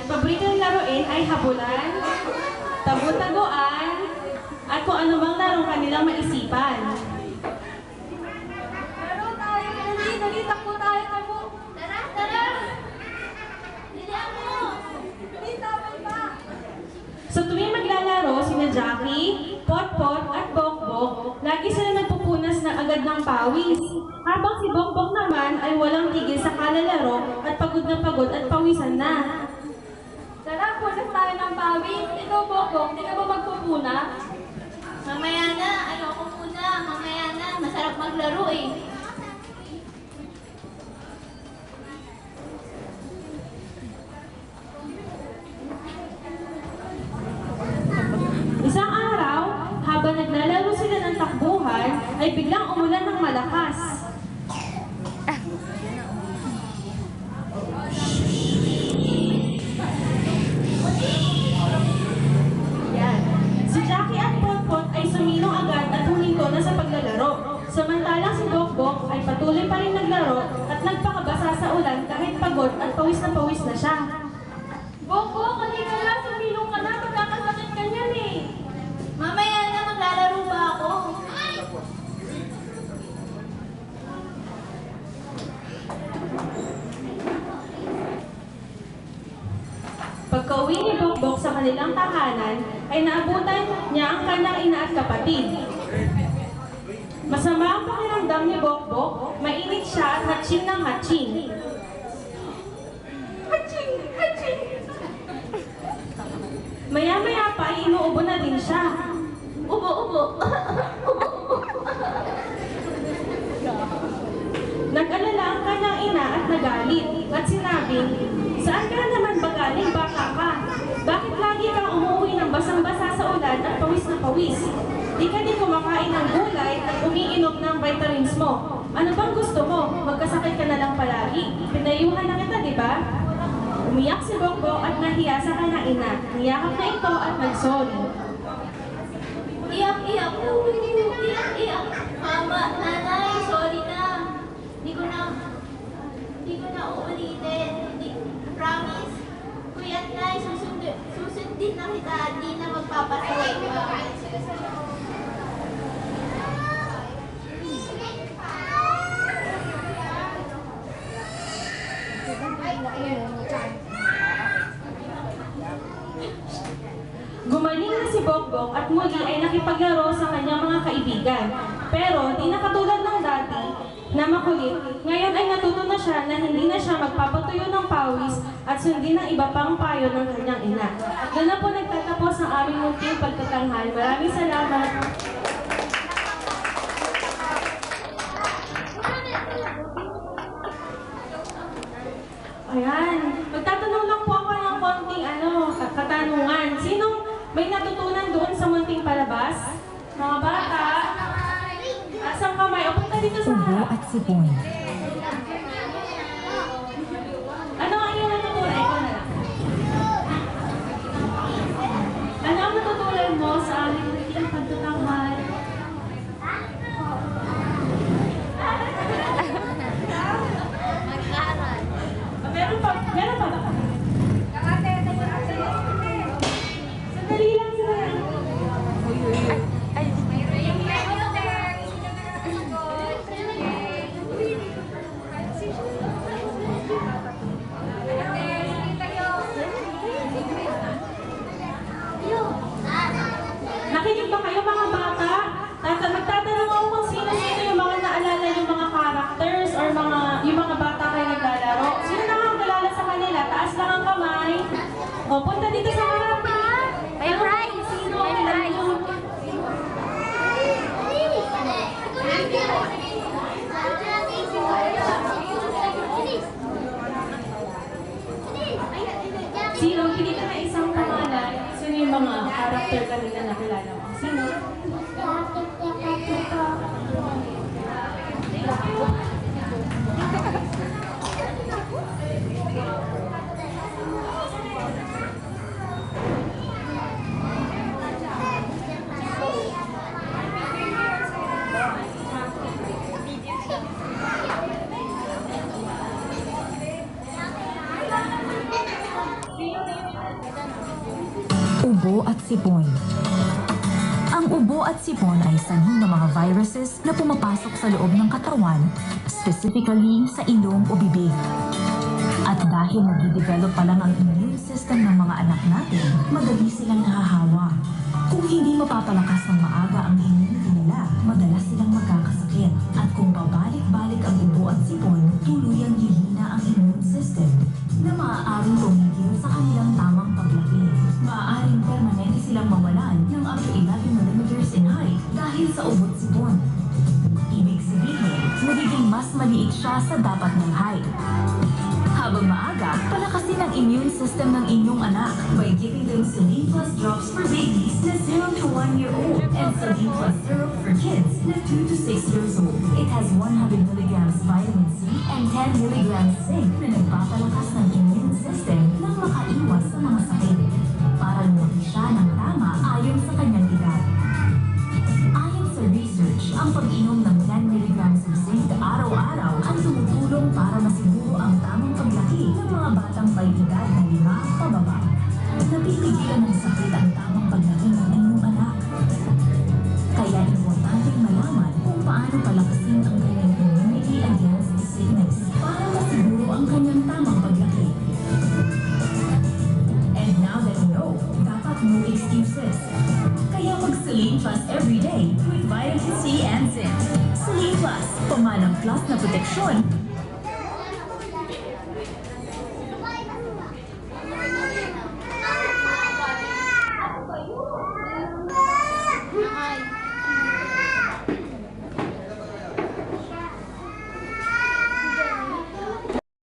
paborito ng laruin ay habulan, tagu-taguan, at kung ano bang larong kanilang maisipan. Laro tayo, dali, takbo tayo, takbo. Tara, tara. Dilihan mo. Bilis, tapos pa. Sa tuwing maglalaro, sina Jackie, Potpot at Bokbok, lagi sila nagpupunas na agad ng pawis. Habang si Bokbok naman ay walang tigil sa kalalaro at pagod at pawisan na. Tara, punas tayo ng pawis. Ikaw, Bokbok, di ka ba magpupuna? Mamaya na, ayoko muna. Mamaya na, masarap maglaro eh. Isang araw, habang naglalaro sila ng takbuhan, ay biglang umulan ng malakas. Yan. Si Jackie at Potpot ay sumilong agad at huminto na sa paglalaro. Samantalang si Bokbok ay patuloy pa rin naglaro at nagpakabasa sa ulan kahit pagod at pawis na siya. Bokbok, halika na, sumilong ka na, magkakasakit ka niyan eh. Mamaya na, maglalaro ba ako? Pagka-uwi ni Bokbok sa kanilang tahanan, ay naabutan niya ang kanyang ina at kapatid. Masama ang pakiramdam ni Bokbok, mainit siya at hatching ng hatching. Hatching! Hatching! Maya-maya pa ay inuubo na din siya. Ubo. Nag-alala ang kanyang ina at nagalit at sinabing, "Saan ka naman ba galing, bata ka? Bakit lagi kang umuwi ng basang-basa sa ulan at pawis na pawis? Di ka din kumakain ng gulay at umiinom ng vitamins mo. Ano bang gusto mo? Magkasakit ka na lang palagi. Pinayuhan na kita, di ba?" Umiyak si Bokbok at nahiya sa kanyang ina. Niyakap na ito at nag-sorry. Iyak. Mama, nanay, sorry na. Hindi ko na uulitin. Promise. Kuya at nay, susundin na kita. Di na magpapatuloy ka. Gumaling na si Bokbok at muli ay nakipaglaro sa kanyang mga kaibigan. Pero di na katulad ng dati na makulit, ngayon ay natuto na siya na hindi na siya magpapatuyo ng pawis at sundin ang iba pang payo ng kanyang ina. Doon na po nagtatapos ang aming munting pagtatanghal. Maraming salamat. Ayan, magtatanong lang po ako ng konting katanungan. Sinong may natutunan doon sa munting palabas? Mga bata? Asang kamay? O punta dito sa Ubo harap. at sipon. Ano ang iyong natutunan? Ikaw na lang. Ano ang natutunan mo sa aming munting pagtatanghal? Mag-aral. Meron pa ba? Sandali lang sila. Nakinig ba kayo mga bata? Magtatanong ako kung sino-sino yung mga naalala yung mga characters or yung mga bata kayo naglalaro. Sino nakakilala sa kanila? Taas lang ang kamay. O, punta dito sa harap. May prize! Sino May ang prize! Sino? Pili ka na isang pangalan. Sino yung mga character kanila nakilala mo? Sino? Sino sipon. Ang ubo at sipon ay sanhi ng mga viruses na pumapasok sa loob ng katawan, specifically sa ilong o bibig. At dahil nag-develop pa lang ang immune system ng mga anak natin, madali silang nahahawa. Kung hindi mapapalakas ng maaga ang immunity nila, madalas silang magkakasakit. At kung pabalik-balik ang ubo at sipon, tuluyang hihina ang immune system na maaaring tumigil sa kanilang tamang paglaki. Maaaring permanente silang mawalan ng up to 11 millimeters in height dahil sa ubo at sipon. Ibig sabihin, magiging mas maliit siya sa dapat ng height. Habang maaga, palakasin ang immune system ng inyong anak by giving them Saline Plus drops for babies na 0 to 1 year old and Saline Plus syrup for kids na 2 to 6 years old. It has 100 milligrams vitamin C and 10 milligrams zinc na nagpapalakas ng immune system nang makaiwas sa mga sakit para lumaki siya ng tama ayon sa kanyang edad. Ayon sa research, ang pag-inom ng 10 milligrams of zinc araw-araw ang tumutulong para masiguro ang tamang paglaki ng mga batang may edad na 5 pababa. Napipigilan ng sakit ang tamang paglaki ng inyong anak. Kaya importanteng malaman kung paano palakasin ang kanyang immunity against sickness para masiguro ang kanyang tamang paglaki. And now that you know, dapat no excuses. Kaya mag-Saline Plus every day with vitamin C and zinc. Saline Plus, pamanang plus na proteksyon